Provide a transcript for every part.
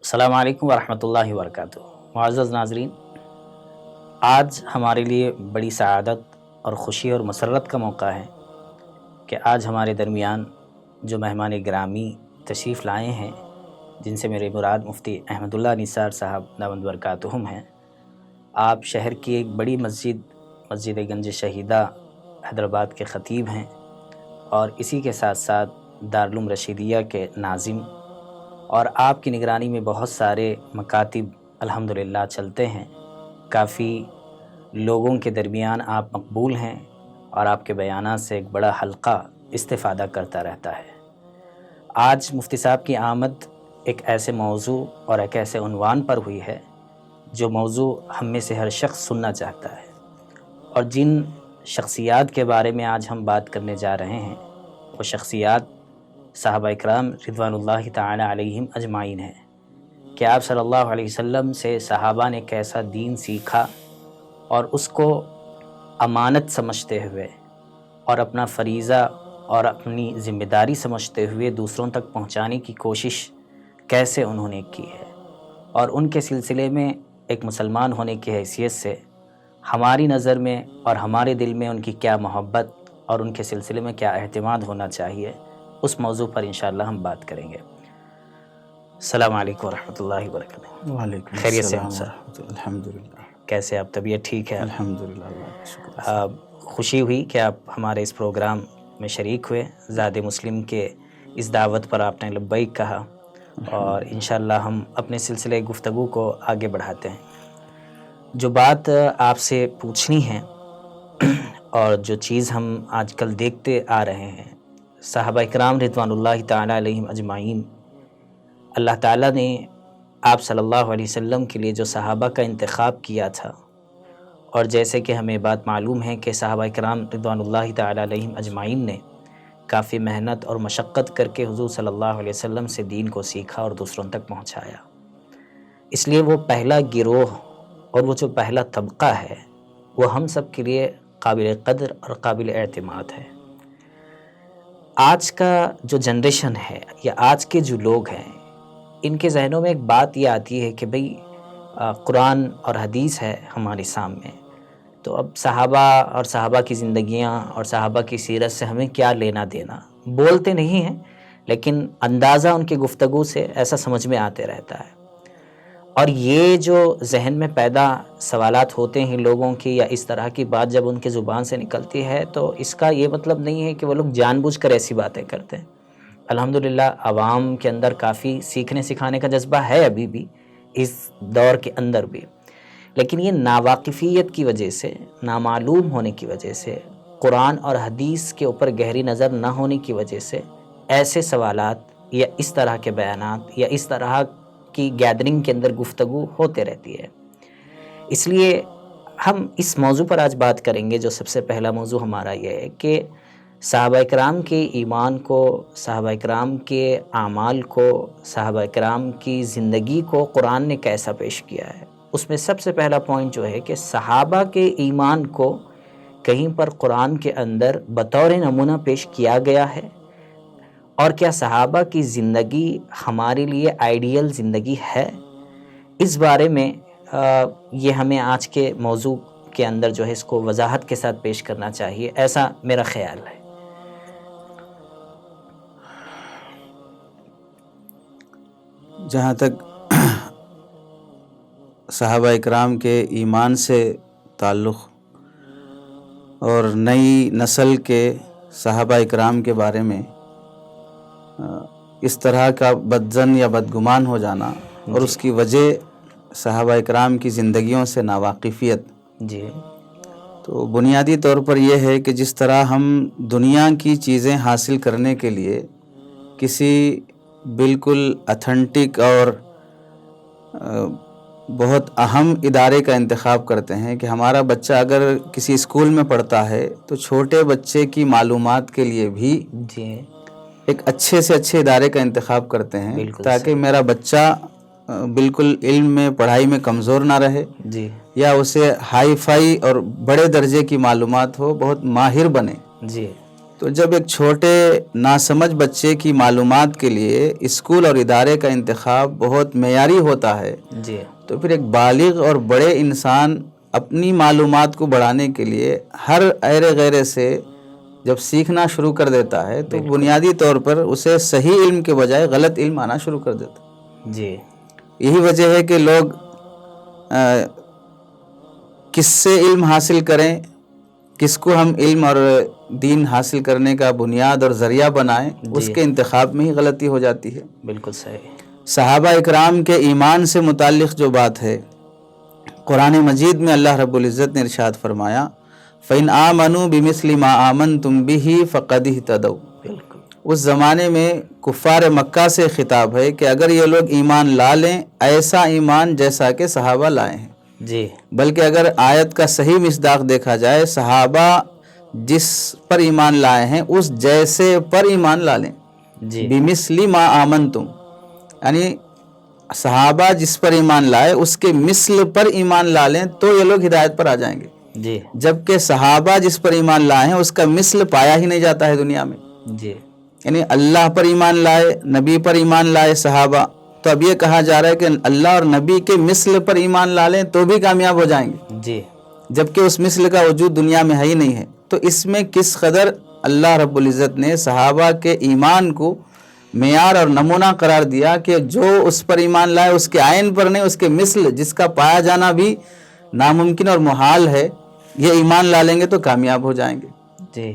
السلام علیکم ورحمۃ اللہ وبرکاتہ۔ معزز ناظرین، آج ہمارے لیے بڑی سعادت اور خوشی اور مسرت کا موقع ہے کہ آج ہمارے درمیان جو مہمان گرامی تشریف لائے ہیں، جن سے میرے مراد مفتی احمد اللہ نثار صاحب دامت برکاتہم ہیں۔ آپ شہر کی ایک بڑی مسجد گنج شہیدہ حیدرآباد کے خطیب ہیں، اور اسی کے ساتھ ساتھ دارالعلوم رشیدیہ کے ناظم، اور آپ کی نگرانی میں بہت سارے مکاتب الحمدللہ چلتے ہیں۔ کافی لوگوں کے درمیان آپ مقبول ہیں، اور آپ کے بیانات سے ایک بڑا حلقہ استفادہ کرتا رہتا ہے۔ آج مفتی صاحب کی آمد ایک ایسے موضوع اور ایک ایسے عنوان پر ہوئی ہے جو موضوع ہم میں سے ہر شخص سننا چاہتا ہے، اور جن شخصیات کے بارے میں آج ہم بات کرنے جا رہے ہیں وہ شخصیات صحابہ اکرام رضوان اللہ تعالی علیہم اجمعین ہیں کہ آپ صلی اللہ علیہ وسلم سے صحابہ نے کیسا دین سیکھا، اور اس کو امانت سمجھتے ہوئے اور اپنا فریضہ اور اپنی ذمہ داری سمجھتے ہوئے دوسروں تک پہنچانے کی کوشش کیسے انہوں نے کی ہے، اور ان کے سلسلے میں ایک مسلمان ہونے کی حیثیت سے ہماری نظر میں اور ہمارے دل میں ان کی کیا محبت اور ان کے سلسلے میں کیا اعتماد ہونا چاہیے، اس موضوع پر انشاءاللہ ہم بات کریں گے۔ السلام علیکم ورحمۃ اللہ وبرکاتہ۔ وعلیکم خیریت سے السلام ہیں سر؟ ورحمۃ اللہ، الحمدللہ کیسے آپ؟ طبیعت ٹھیک ہے؟ الحمدللہ، اللہ کا شکر ہے۔ خوشی ہوئی کہ آپ ہمارے اس پروگرام میں شریک ہوئے۔ ذات مسلم کے اس دعوت پر آپ نے لبیک کہا، اور انشاءاللہ ہم اپنے سلسلے گفتگو کو آگے بڑھاتے ہیں۔ جو بات آپ سے پوچھنی ہے اور جو چیز ہم آج کل دیکھتے آ رہے ہیں، صحابہ اکرام رضوان اللہ تعالی علیہم اجمعین، اللہ تعالیٰ نے آپ صلی اللہ علیہ وسلم کے لیے جو صحابہ کا انتخاب کیا تھا، اور جیسے کہ ہمیں بات معلوم ہے کہ صحابہ اکرام رضوان اللہ تعالی علیہم اجمعین نے کافی محنت اور مشقت کر کے حضور صلی اللہ علیہ وسلم سے دین کو سیکھا اور دوسروں تک پہنچایا۔ اس لیے وہ پہلا گروہ اور وہ جو پہلا طبقہ ہے وہ ہم سب کے لیے قابل قدر اور قابل اعتماد ہے۔ آج کا جو جنریشن ہے یا آج کے جو لوگ ہیں، ان کے ذہنوں میں ایک بات یہ آتی ہے کہ بھئی قرآن اور حدیث ہے ہمارے سامنے، تو اب صحابہ اور صحابہ کی زندگیاں اور صحابہ کی سیرت سے ہمیں کیا لینا دینا۔ بولتے نہیں ہیں لیکن اندازہ ان کی گفتگو سے ایسا سمجھ میں آتے رہتا ہے، اور یہ جو ذہن میں پیدا سوالات ہوتے ہیں لوگوں کی، یا اس طرح کی بات جب ان کی زبان سے نکلتی ہے تو اس کا یہ مطلب نہیں ہے کہ وہ لوگ جان بوجھ کر ایسی باتیں کرتے ہیں۔ الحمدللہ عوام کے اندر کافی سیکھنے سکھانے کا جذبہ ہے ابھی بھی، اس دور کے اندر بھی، لیکن یہ ناواقفیت کی وجہ سے، نامعلوم ہونے کی وجہ سے، قرآن اور حدیث کے اوپر گہری نظر نہ ہونے کی وجہ سے ایسے سوالات یا اس طرح کے بیانات یا اس طرح کی گیدرنگ کے اندر گفتگو ہوتے رہتی ہے۔ اس لیے ہم اس موضوع پر آج بات کریں گے۔ جو سب سے پہلا موضوع ہمارا یہ ہے کہ صحابہ اکرام کے ایمان کو، صحابہ اکرام کے اعمال کو، صحابہ اکرام کی زندگی کو قرآن نے کیسا پیش کیا ہے۔ اس میں سب سے پہلا پوائنٹ جو ہے کہ صحابہ کے ایمان کو کہیں پر قرآن کے اندر بطور نمونہ پیش کیا گیا ہے، اور کیا صحابہ کی زندگی ہمارے لیے آئیڈیل زندگی ہے؟ اس بارے میں یہ ہمیں آج کے موضوع کے اندر جو ہے اس کو وضاحت کے ساتھ پیش کرنا چاہیے، ایسا میرا خیال ہے۔ جہاں تک صحابہ اکرام کے ایمان سے تعلق اور نئی نسل کے صحابہ اکرام کے بارے میں اس طرح کا بدظن یا بدگمان ہو جانا، اور اس کی وجہ صحابہ اکرام کی زندگیوں سے ناواقفیت، جی، تو بنیادی طور پر یہ ہے کہ جس طرح ہم دنیا کی چیزیں حاصل کرنے کے لیے کسی بالکل اتھینٹک اور بہت اہم ادارے کا انتخاب کرتے ہیں کہ ہمارا بچہ اگر کسی اسکول میں پڑھتا ہے تو چھوٹے بچے کی معلومات کے لیے بھی جی، ایک اچھے سے اچھے ادارے کا انتخاب کرتے ہیں، بالکل تاکہ میرا بچہ بالکل علم میں، پڑھائی میں کمزور نہ رہے، جی، یا اسے ہائی فائی اور بڑے درجے کی معلومات ہو، بہت ماہر بنے۔ جی، تو جب ایک چھوٹے ناسمجھ بچے کی معلومات کے لیے اسکول اور ادارے کا انتخاب بہت معیاری ہوتا ہے جی تو پھر ایک بالغ اور بڑے انسان اپنی معلومات کو بڑھانے کے لیے ہر ایرے غیرے سے جب سیکھنا شروع کر دیتا ہے تو بنیادی طور پر اسے صحیح علم کے بجائے غلط علم آنا شروع کر دیتا ہے۔ جی یہی وجہ ہے کہ لوگ کس سے علم حاصل کریں، کس کو ہم علم اور دین حاصل کرنے کا بنیاد اور ذریعہ بنائیں، اس کے انتخاب میں ہی غلطی ہو جاتی ہے۔ بالکل صحیح۔ صحابہ اکرام کے ایمان سے متعلق جو بات ہے، قرآن مجید میں اللہ رب العزت نے ارشاد فرمایا فَإِنْ آمَنُوا بِمِثْلِ مَا آمَنْتُمْ بِهِ فَقَدِ اهْتَدَوْا۔ بالکل اس زمانے میں کفار مکہ سے خطاب ہے کہ اگر یہ لوگ ایمان لا لیں ایسا ایمان جیسا کہ صحابہ لائے ہیں، جی بلکہ اگر آیت کا صحیح مصداق دیکھا جائے صحابہ جس پر ایمان لائے ہیں اس جیسے پر ایمان لا لیں۔ جی بِمِثْلِ مَا آمَنْتُمْ یعنی صحابہ جس پر ایمان لائے اس کے مثل پر ایمان لا لیں تو یہ لوگ ہدایت پر آ جائیں گے، جی جبکہ صحابہ جس پر ایمان لائے ہیں اس کا مثل پایا ہی نہیں جاتا ہے دنیا میں۔ جی یعنی اللہ پر ایمان لائے، نبی پر ایمان لائے صحابہ، تو اب یہ کہا جا رہا ہے کہ اللہ اور نبی کے مثل پر ایمان لا لیں تو بھی کامیاب ہو جائیں گے، جی جبکہ اس مثل کا وجود دنیا میں ہے ہی نہیں ہے۔ تو اس میں کس قدر اللہ رب العزت نے صحابہ کے ایمان کو معیار اور نمونہ قرار دیا کہ جو اس پر ایمان لائے اس کے عین پر نہیں، اس کے مثل جس کا پایا جانا بھی ناممکن اور محال ہے، یہ ایمان لا لیں گے تو کامیاب ہو جائیں گے۔ جی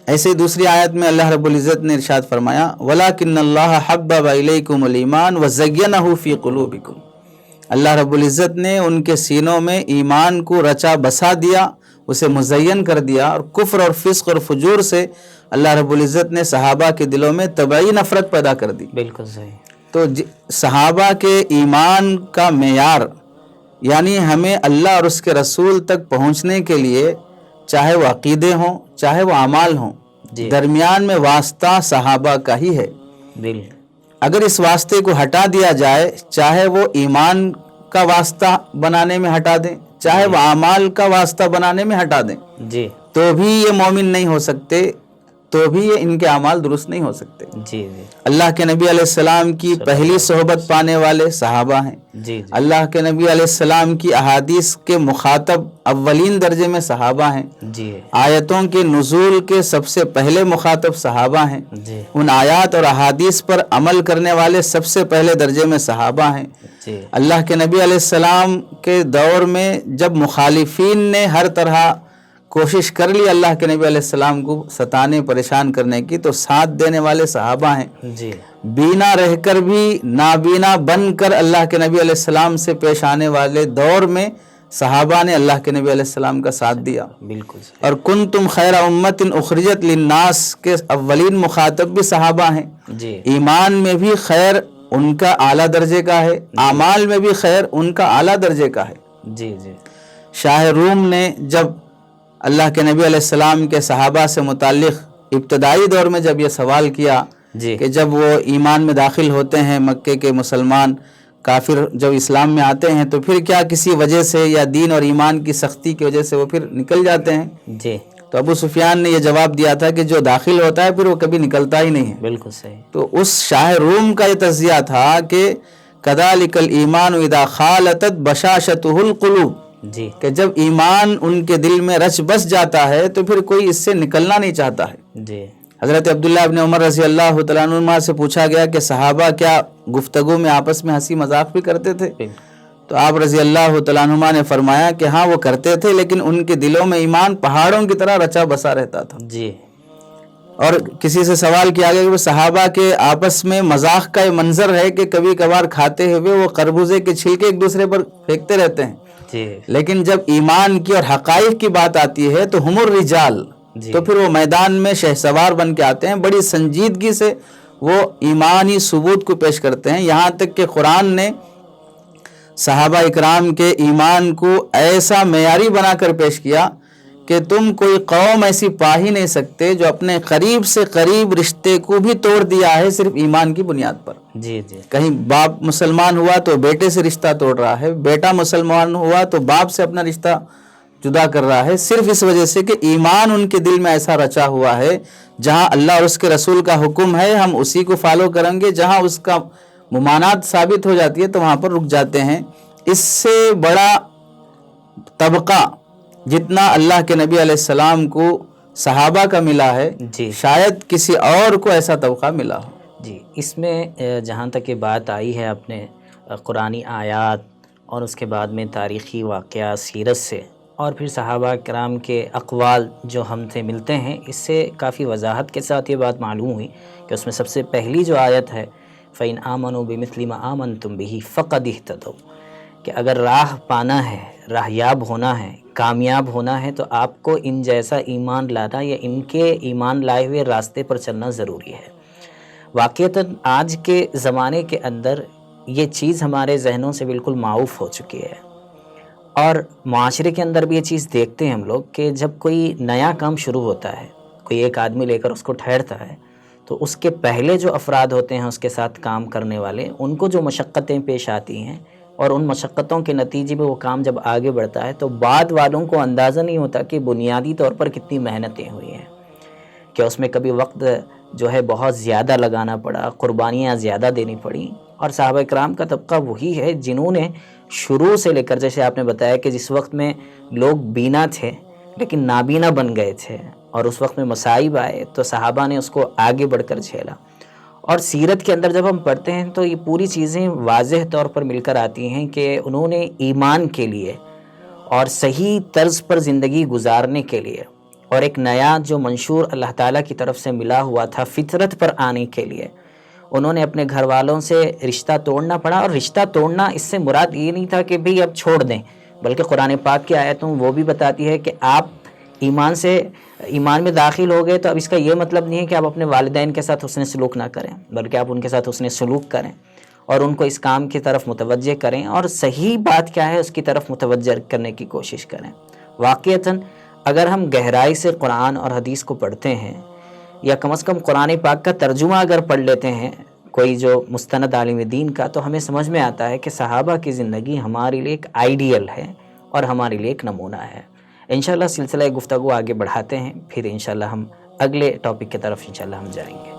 ایسے ہی دوسری آیت میں اللہ رب العزت نے ارشاد فرمایا وَلَكِنَّ اللَّهَ حَبَّبَ إِلَيْكُمُ الْإِيمَانَ وَزَيَّنَهُ فِي قُلُوبِكُمْ۔ اللہ رب العزت نے ان کے سینوں میں ایمان کو رچا بسا دیا، اسے مزین کر دیا، اور کفر اور فسق اور فجور سے اللہ رب العزت نے صحابہ کے دلوں میں طبعی نفرت پیدا کر دی۔ بالکل صحیح۔ تو صحابہ کے ایمان کا معیار یعنی ہمیں اللہ اور اس کے رسول تک پہنچنے کے لیے چاہے وہ عقیدے ہوں چاہے وہ اعمال ہوں، جی درمیان میں واسطہ صحابہ کا ہی ہے۔ بالکل اگر اس واسطے کو ہٹا دیا جائے، چاہے وہ ایمان کا واسطہ بنانے میں ہٹا دیں چاہے وہ اعمال کا واسطہ بنانے میں ہٹا دیں، جی تو بھی یہ مومن نہیں ہو سکتے، تو بھی یہ ان کے اعمال درست نہیں ہو سکتے۔ جی جی اللہ کے نبی علیہ السلام کی پہلی صحبت پانے والے صحابہ ہیں، جی اللہ کے نبی علیہ السلام کی احادیث کے مخاطب اولین درجے میں صحابہ ہیں، جی آیتوں کے نزول کے سب سے پہلے مخاطب صحابہ ہیں، جی ان آیات اور احادیث پر عمل کرنے والے سب سے پہلے درجے میں صحابہ ہیں۔ جی اللہ کے نبی علیہ السلام کے دور میں جب مخالفین نے ہر طرح کوشش کر لی اللہ کے نبی علیہ السلام کو ستانے پریشان کرنے کی، تو ساتھ دینے والے صحابہ ہیں۔ جی بینا رہ کر بھی نابینا بن کر اللہ کے نبی علیہ السلام سے پیش آنے والے دور میں صحابہ نے اللہ کے نبی علیہ السلام کا ساتھ دیا۔ بالکل صحیح۔ اور کنتم خیر امت اخرجت للناس کے اولین مخاطب بھی صحابہ ہیں۔ جی ایمان میں بھی خیر ان کا اعلیٰ درجے کا ہے، اعمال میں بھی خیر ان کا اعلیٰ درجے کا ہے۔ جی جی شاہ روم نے جب اللہ کے نبی علیہ السلام کے صحابہ سے متعلق ابتدائی دور میں جب یہ سوال کیا جی کہ جب وہ ایمان میں داخل ہوتے ہیں، مکے کے مسلمان کافر جب اسلام میں آتے ہیں تو پھر کیا کسی وجہ سے یا دین اور ایمان کی سختی کی وجہ سے وہ پھر نکل جاتے ہیں؟ جی تو ابو سفیان نے یہ جواب دیا تھا کہ جو داخل ہوتا ہے پھر وہ کبھی نکلتا ہی نہیں ہے۔ بالکل صحیح۔ تو اس شاہ روم کا یہ تجزیہ تھا کہ کذالک الایمان اذا خالطت بشاشتہ القلوب، جی کہ جب ایمان ان کے دل میں رچ بس جاتا ہے تو پھر کوئی اس سے نکلنا نہیں چاہتا ہے۔ جی حضرت عبداللہ ابن عمر رضی اللہ تعالیٰ عنہ سے پوچھا گیا کہ صحابہ کیا گفتگو میں آپس میں ہنسی مذاق بھی کرتے تھے؟ تو آپ رضی اللہ تعالیٰ عنہ نے فرمایا کہ ہاں وہ کرتے تھے، لیکن ان کے دلوں میں ایمان پہاڑوں کی طرح رچا بسا رہتا تھا۔ جی اور کسی سے سوال کیا گیا کہ وہ صحابہ کے آپس میں مذاق کا یہ منظر ہے کہ کبھی کبھار کھاتے ہوئے وہ خربوزے کے چھلکے ایک دوسرے پر پھینکتے رہتے ہیں، جی لیکن جب ایمان کی اور حقائق کی بات آتی ہے تو ہم الرجال، تو پھر وہ میدان میں شہسوار بن کے آتے ہیں، بڑی سنجیدگی سے وہ ایمانی ثبوت کو پیش کرتے ہیں، یہاں تک کہ قرآن نے صحابہ اکرام کے ایمان کو ایسا معیاری بنا کر پیش کیا کہ تم کوئی قوم ایسی پا ہی نہیں سکتے جو اپنے قریب سے قریب رشتے کو بھی توڑ دیا ہے صرف ایمان کی بنیاد پر۔ جی جی کہیں باپ مسلمان ہوا تو بیٹے سے رشتہ توڑ رہا ہے، بیٹا مسلمان ہوا تو باپ سے اپنا رشتہ جدا کر رہا ہے صرف اس وجہ سے کہ ایمان ان کے دل میں ایسا رچا ہوا ہے جہاں اللہ اور اس کے رسول کا حکم ہے ہم اسی کو فالو کریں گے، جہاں اس کا ممانعت ثابت ہو جاتی ہے تو وہاں پر رک جاتے ہیں۔ اس سے بڑا طبقہ جتنا اللہ کے نبی علیہ السلام کو صحابہ کا ملا ہے جی شاید کسی اور کو ایسا طبقہ ملا ہو۔ جی، اس میں جہاں تک یہ بات آئی ہے اپنے قرآنی آیات اور اس کے بعد میں تاریخی واقعات سیرت سے اور پھر صحابہ کرام کے اقوال جو ہم سے ملتے ہیں، اس سے کافی وضاحت کے ساتھ یہ بات معلوم ہوئی کہ اس میں سب سے پہلی جو آیت ہے فَإِنْ آمَنُوا بِمِثْلِ مَا آمَنْتُمْ بِهِ فَقَدِ اهْتَدَوْا، کہ اگر راہ پانا ہے، راہیاب ہونا ہے، کامیاب ہونا ہے تو آپ کو ان جیسا ایمان لانا یا ان کے ایمان لائے ہوئے راستے پر چلنا ضروری ہے۔ واقعتاً آج کے زمانے کے اندر یہ چیز ہمارے ذہنوں سے بالکل معاف ہو چکی ہے، اور معاشرے کے اندر بھی یہ چیز دیکھتے ہیں ہم لوگ کہ جب کوئی نیا کام شروع ہوتا ہے، کوئی ایک آدمی لے کر اس کو ٹھہرتا ہے تو اس کے پہلے جو افراد ہوتے ہیں اس کے ساتھ کام کرنے والے، ان کو جو مشقتیں پیش آتی ہیں اور ان مشقتوں کے نتیجے میں وہ کام جب آگے بڑھتا ہے تو بعد والوں کو اندازہ نہیں ہوتا کہ بنیادی طور پر کتنی محنتیں ہوئی ہیں، کہ اس میں کبھی وقت جو ہے بہت زیادہ لگانا پڑا، قربانیاں زیادہ دینی پڑیں۔ اور صحابہ کرام کا طبقہ وہی ہے جنہوں نے شروع سے لے کر، جیسے آپ نے بتایا کہ جس وقت میں لوگ بینا تھے لیکن نابینا بن گئے تھے اور اس وقت میں مصائب آئے تو صحابہ نے اس کو آگے بڑھ کر جھیلا۔ اور سیرت کے اندر جب ہم پڑھتے ہیں تو یہ پوری چیزیں واضح طور پر مل کر آتی ہیں کہ انہوں نے ایمان کے لیے اور صحیح طرز پر زندگی گزارنے کے لیے اور ایک نیا جو منشور اللہ تعالیٰ کی طرف سے ملا ہوا تھا فطرت پر آنے کے لیے، انہوں نے اپنے گھر والوں سے رشتہ توڑنا پڑا۔ اور رشتہ توڑنا اس سے مراد یہ نہیں تھا کہ بھئی اب چھوڑ دیں، بلکہ قرآن پاک کی آیتوں وہ بھی بتاتی ہے کہ آپ ایمان میں داخل ہو گئے تو اب اس کا یہ مطلب نہیں ہے کہ آپ اپنے والدین کے ساتھ حسن سلوک نہ کریں، بلکہ آپ ان کے ساتھ حسن سلوک کریں اور ان کو اس کام کی طرف متوجہ کریں اور صحیح بات کیا ہے اس کی طرف متوجہ کرنے کی کوشش کریں۔ واقعتاً اگر ہم گہرائی سے قرآن اور حدیث کو پڑھتے ہیں یا کم از کم قرآن پاک کا ترجمہ اگر پڑھ لیتے ہیں کوئی جو مستند عالم دین کا، تو ہمیں سمجھ میں آتا ہے کہ صحابہ کی زندگی ہمارے لیے ایک آئیڈیل ہے اور ہمارے لیے ایک نمونہ ہے۔ انشاءاللہ سلسلہ گفتگو آگے بڑھاتے ہیں، پھر انشاءاللہ ہم اگلے ٹاپک کی طرف انشاءاللہ ہم جائیں گے۔